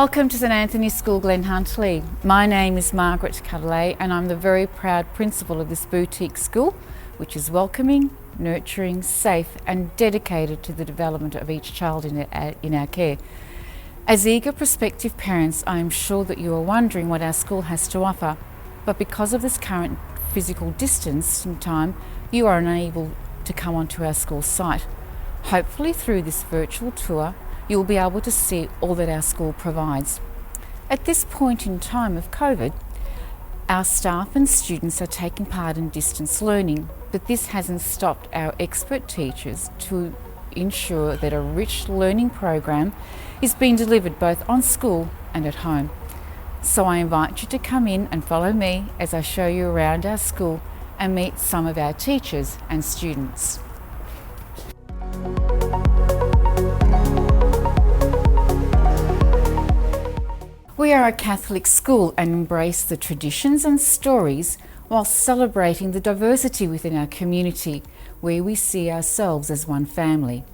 Welcome to St Anthony's School, Glen, Huntley. My name is Margaret Cuddalay and I'm the very proud principal of this boutique school, which is welcoming, nurturing, safe and dedicated to the development of each child in our care. As eager prospective parents, I am sure that you are wondering what our school has to offer, but because of this current physical distance and time, you are unable to come onto our school site. Hopefully through this virtual tour, you will be able to see all that our school provides. At this point in time of COVID, our staff and students are taking part in distance learning, but this hasn't stopped our expert teachers to ensure that a rich learning program is being delivered both on school and at home. So I invite you to come in and follow me as I show you around our school and meet some of our teachers and students. We are a Catholic school and embrace the traditions and stories while celebrating the diversity within our community, where we see ourselves as one family.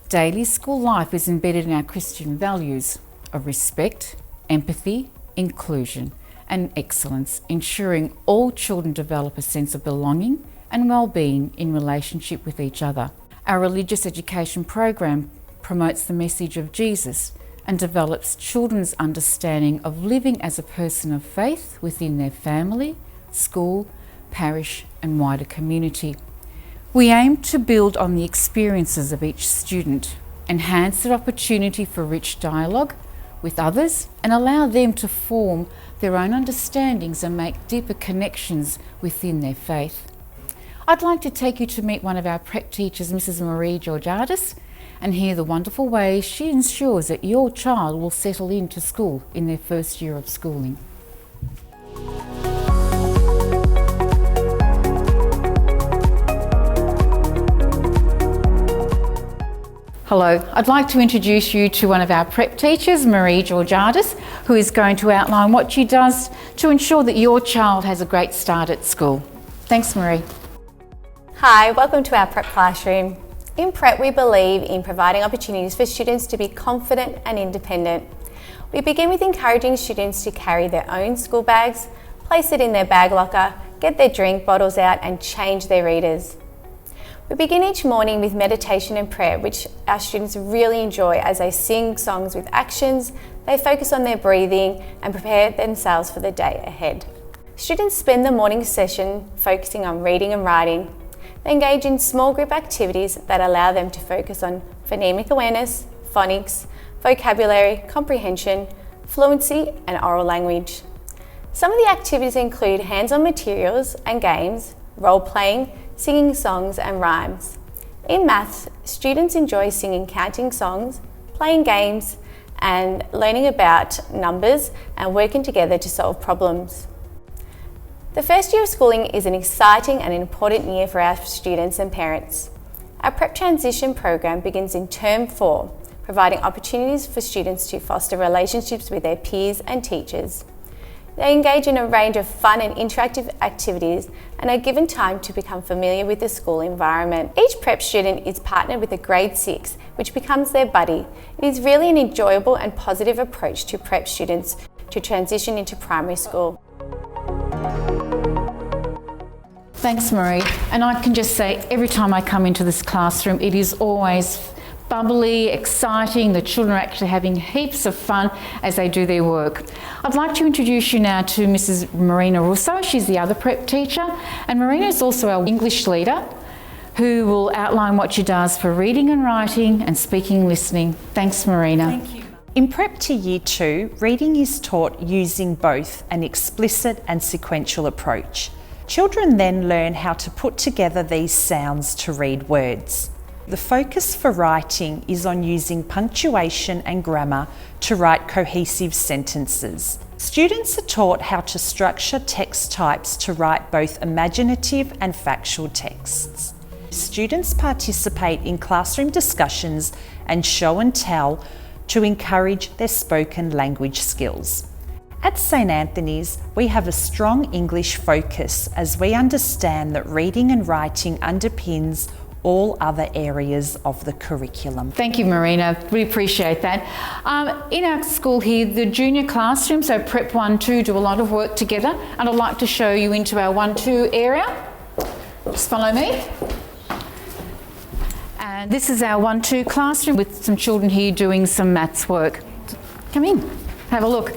Daily school life is embedded in our Christian values of respect, empathy, inclusion and excellence, ensuring all children develop a sense of belonging and well-being in relationship with each other. Our religious education program promotes the message of Jesus and develops children's understanding of living as a person of faith within their family, school, parish and wider community. We aim to build on the experiences of each student, enhance their opportunity for rich dialogue with others and allow them to form their own understandings and make deeper connections within their faith. I'd like to take you to meet one of our prep teachers, Mrs. Marie Georgiadis, and hear the wonderful ways she ensures that your child will settle into school in their first year of schooling. Hello, I'd like to introduce you to one of our prep teachers, Marie Georgiadis, who is going to outline what she does to ensure that your child has a great start at school. Thanks, Marie. Hi, welcome to our prep classroom. In prep, we believe in providing opportunities for students to be confident and independent. We begin with encouraging students to carry their own school bags, place it in their bag locker, get their drink bottles out and change their readers. We begin each morning with meditation and prayer, which our students really enjoy as they sing songs with actions, they focus on their breathing and prepare themselves for the day ahead. Students spend the morning session focusing on reading and writing. They engage in small group activities that allow them to focus on phonemic awareness, phonics, vocabulary, comprehension, fluency and oral language. Some of the activities include hands-on materials and games, role-playing, singing songs and rhymes. In maths, students enjoy singing counting songs, playing games and learning about numbers and working together to solve problems. The first year of schooling is an exciting and important year for our students and parents. Our Prep Transition program begins in Term 4, providing opportunities for students to foster relationships with their peers and teachers. They engage in a range of fun and interactive activities and are given time to become familiar with the school environment. Each prep student is partnered with a grade 6, which becomes their buddy. It is really an enjoyable and positive approach to prep students to transition into primary school. Thanks, Marie. And I can just say, every time I come into this classroom, it is always bubbly, exciting. The children are actually having heaps of fun as they do their work. I'd like to introduce you now to Mrs. Marina Russo. She's the other prep teacher. And Marina is also our English leader, who will outline what she does for reading and writing and speaking and listening. Thanks, Marina. Thank you. In Prep to Year 2, reading is taught using both an explicit and sequential approach. Children then learn how to put together these sounds to read words. The focus for writing is on using punctuation and grammar to write cohesive sentences. Students are taught how to structure text types to write both imaginative and factual texts. Students participate in classroom discussions and show and tell to encourage their spoken language skills. At St Anthony's, we have a strong English focus as we understand that reading and writing underpins all other areas of the curriculum. Thank you, Marina. We appreciate that. In our school here, the junior classroom, so Prep 1-2, do a lot of work together, and I'd like to show you into our 1-2 area. Just follow me. And this is our 1-2 classroom with some children here doing some maths work. Come in, have a look.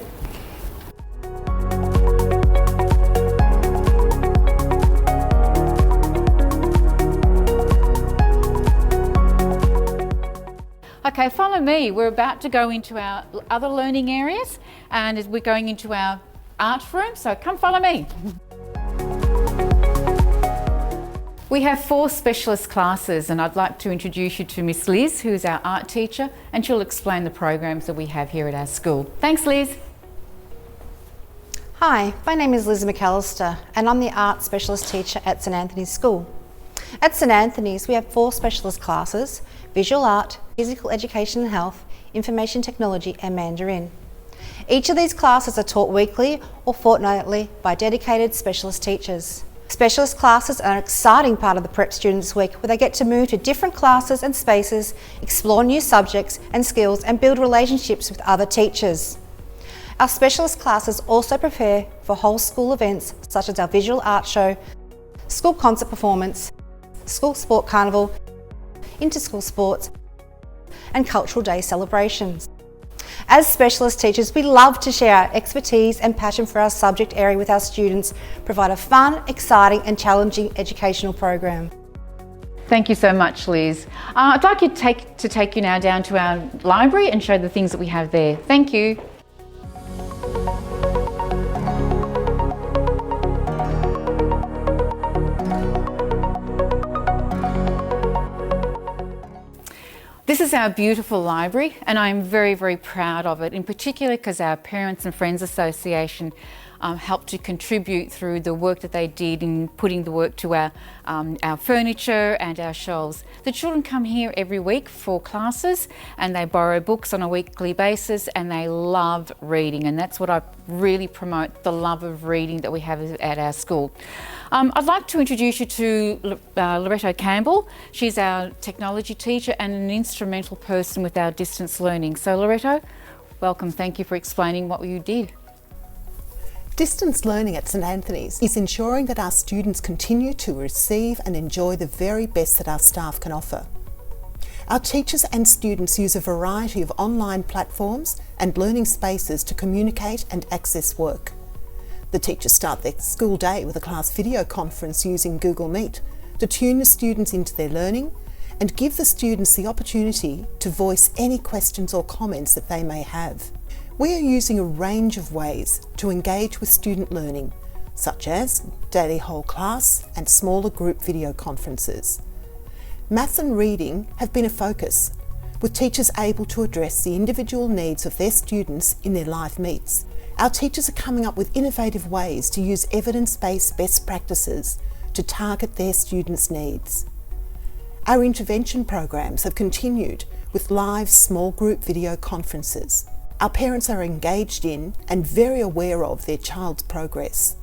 Okay, follow me. We're about to go into our other learning areas, and we're going into our art room, so come follow me. We have 4 specialist classes, and I'd like to introduce you to Miss Liz, who's our art teacher, and she'll explain the programs that we have here at our school. Thanks, Liz. Hi, my name is Liz McAllister, and I'm the art specialist teacher at St Anthony's School. At St Anthony's, we have 4 specialist classes: visual art, physical education and health, information technology and Mandarin. Each of these classes are taught weekly or fortnightly by dedicated specialist teachers. Specialist classes are an exciting part of the Prep Students Week, where they get to move to different classes and spaces, explore new subjects and skills, and build relationships with other teachers. Our specialist classes also prepare for whole school events such as our visual art show, school concert performance, school sport carnival, inter-school sports, and cultural day celebrations. As specialist teachers, we love to share our expertise and passion for our subject area with our students, provide a fun, exciting and challenging educational program. Thank you so much, Liz. I'd like you to take you now down to our library and show the things that we have there. Thank you. This is our beautiful library, and I'm very, very proud of it, in particular because our Parents and Friends Association helped to contribute through the work that they did in putting the work to our furniture and our shelves. The children come here every week for classes, and they borrow books on a weekly basis, and they love reading, and that's what I really promote, the love of reading that we have at our school. I'd like to introduce you to Loretto Campbell. She's our technology teacher and an instrumental person with our distance learning. So Loretto, welcome. Thank you for explaining what you did. Distance learning at St Anthony's is ensuring that our students continue to receive and enjoy the very best that our staff can offer. Our teachers and students use a variety of online platforms and learning spaces to communicate and access work. The teachers start their school day with a class video conference using Google Meet to tune the students into their learning and give the students the opportunity to voice any questions or comments that they may have. We are using a range of ways to engage with student learning, such as daily whole class and smaller group video conferences. Math and reading have been a focus, with teachers able to address the individual needs of their students in their live meets. Our teachers are coming up with innovative ways to use evidence-based best practices to target their students' needs. Our intervention programs have continued with live small group video conferences. Our parents are engaged in and very aware of their child's progress.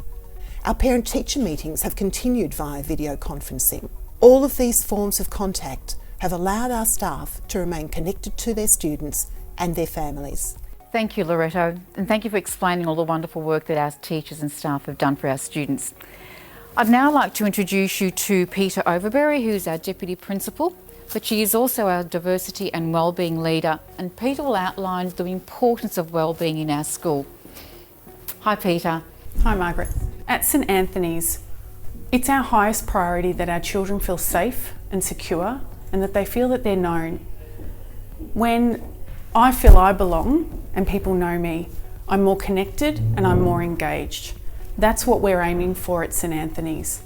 Our parent-teacher meetings have continued via video conferencing. All of these forms of contact have allowed our staff to remain connected to their students and their families. Thank you, Loretto, and thank you for explaining all the wonderful work that our teachers and staff have done for our students. I'd now like to introduce you to Peter Overberry, who's our Deputy Principal, but she is also our Diversity and Wellbeing Leader, and Peter will outline the importance of wellbeing in our school. Hi, Peter. Hi, Margaret. At St Anthony's, it's our highest priority that our children feel safe and secure and that they feel that they're known. When I feel I belong and people know me, I'm more connected and I'm more engaged. That's what we're aiming for at St Anthony's.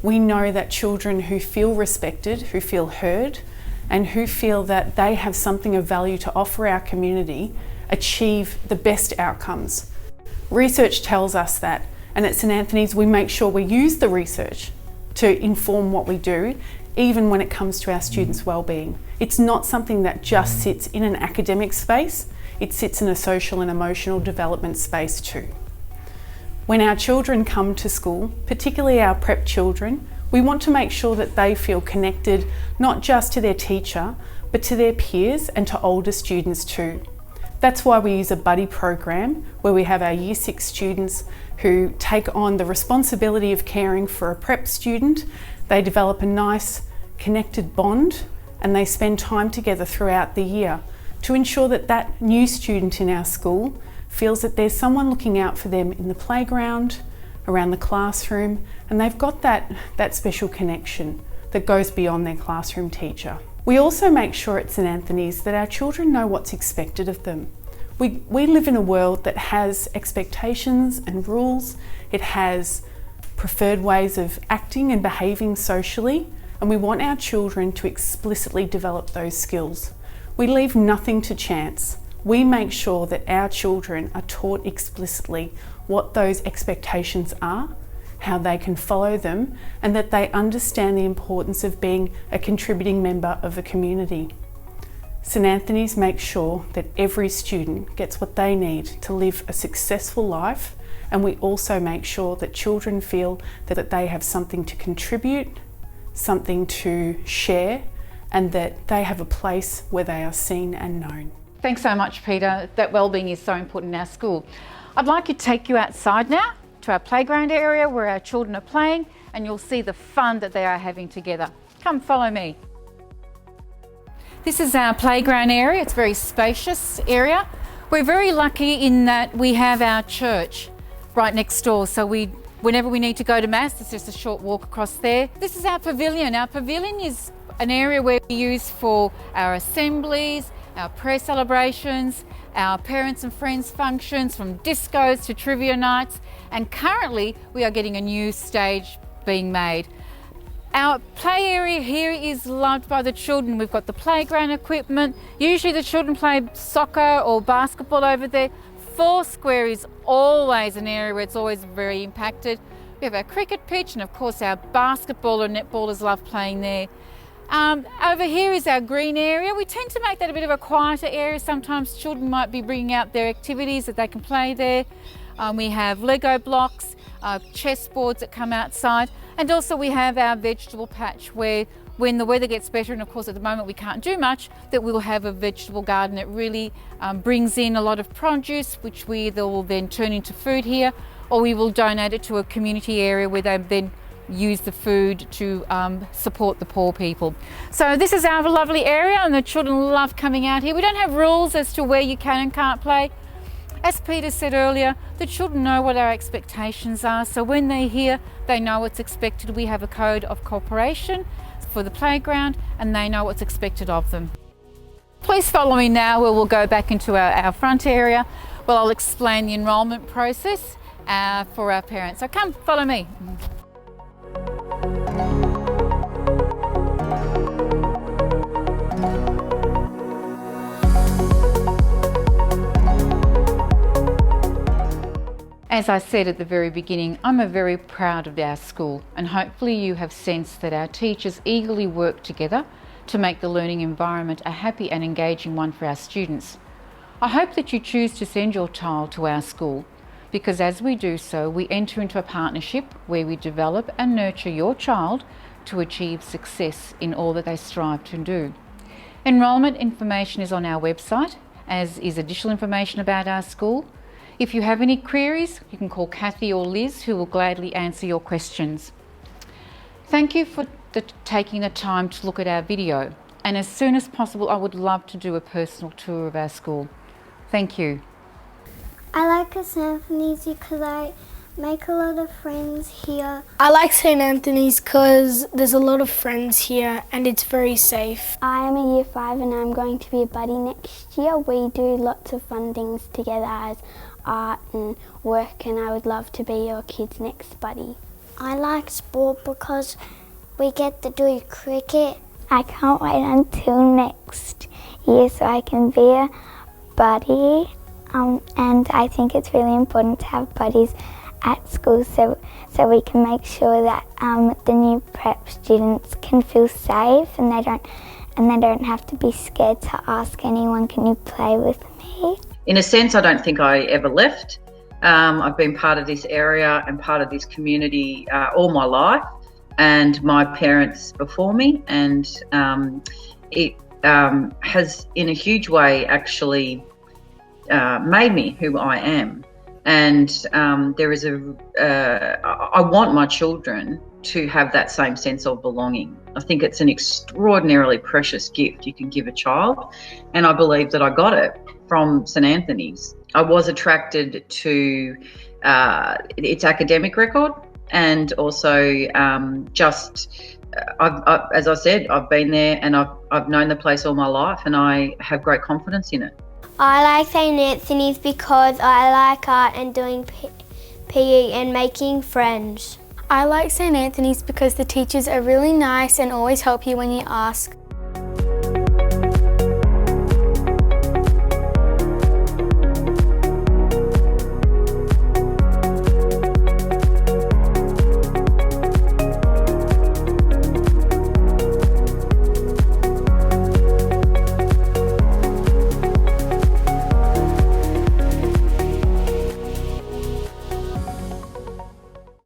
We know that children who feel respected, who feel heard, and who feel that they have something of value to offer our community achieve the best outcomes. Research tells us that, and at St Anthony's we make sure we use the research to inform what we do, even when it comes to our students' wellbeing. It's not something that just sits in an academic space, it sits in a social and emotional development space too. When our children come to school, particularly our prep children, We want to make sure that they feel connected not just to their teacher, but to their peers and to older students too. That's why we use a buddy program where we have our Year 6 students who take on the responsibility of caring for a prep student. They develop a nice connected bond and they spend time together throughout the year to ensure that that new student in our school feels that there's someone looking out for them in the playground, around the classroom, and they've got that special connection that goes beyond their classroom teacher. We also make sure at St Anthony's that our children know what's expected of them. We live in a world that has expectations and rules. It has preferred ways of acting and behaving socially, and we want our children to explicitly develop those skills. We leave nothing to chance. We make sure that our children are taught explicitly what those expectations are, how they can follow them, and that they understand the importance of being a contributing member of a community. St Anthony's makes sure that every student gets what they need to live a successful life, and we also make sure that children feel that they have something to contribute, something to share, and that they have a place where they are seen and known. Thanks so much, Peter. That wellbeing is so important in our school. I'd like to take you outside now to our playground area where our children are playing, and you'll see the fun that they are having together. Come follow me. This is our playground area. It's a very spacious area. We're very lucky in that we have our church right next door, so whenever we need to go to Mass, it's just a short walk across there. This is our pavilion. Our pavilion is an area where we use for our assemblies, our prayer celebrations, our parents and friends functions, from discos to trivia nights, and currently we are getting a new stage being made. Our play area here is loved by the children. We've got the playground equipment. Usually the children play soccer or basketball over there. Foursquare is always an area where it's always very impacted. We have our cricket pitch, and of course our basketball and netballers love playing there. Over here is our green area. We tend to make that a bit of a quieter area. Sometimes children might be bringing out their activities that they can play there. We have Lego blocks, chess boards that come outside, and also we have our vegetable patch where when the weather gets better, and of course at the moment we can't do much, that we'll have a vegetable garden that really brings in a lot of produce, which we either will then turn into food here, or we will donate it to a community area where they then use the food to support the poor people. So this is our lovely area, and the children love coming out here. We don't have rules as to where you can and can't play. As Peter said earlier, the children know what our expectations are, so when they're here, they know what's expected. We have a code of cooperation for the playground, and they know what's expected of them. Please follow me now where we'll go back into our front area where I'll explain the enrolment process for our parents. So come, follow me. As I said at the very beginning, I'm very proud of our school, and hopefully you have sensed that our teachers eagerly work together to make the learning environment a happy and engaging one for our students. I hope that you choose to send your child to our school, because as we do so, we enter into a partnership where we develop and nurture your child to achieve success in all that they strive to do. Enrolment information is on our website, as is additional information about our school. If you have any queries, you can call Kathy or Liz, who will gladly answer your questions. Thank you for taking the time to look at our video, and as soon as possible I would love to do a personal tour of our school. Thank you. I like St Anthony's because I make a lot of friends here. I like St Anthony's because there's a lot of friends here and it's very safe. I am a Year 5 and I'm going to be a buddy next year. We do lots of fun things together as art and work, and I would love to be your kid's next buddy. I like sport because we get to do cricket. I can't wait until next year so I can be a buddy, and I think it's really important to have buddies at school so we can make sure that the new prep students can feel safe and they don't have to be scared to ask anyone, can you play with me? In a sense, I don't think I ever left. I've been part of this area and part of this community all my life. and my parents before me, and it has in a huge way actually made me who I am. And there is I want my children to have that same sense of belonging. I think it's an extraordinarily precious gift you can give a child, and I believe that I got it from St Anthony's. I was attracted to its academic record, and also as I said, I've been there and I've known the place all my life, and I have great confidence in it. I like St Anthony's because I like art and doing PE and making friends. I like St Anthony's because the teachers are really nice and always help you when you ask.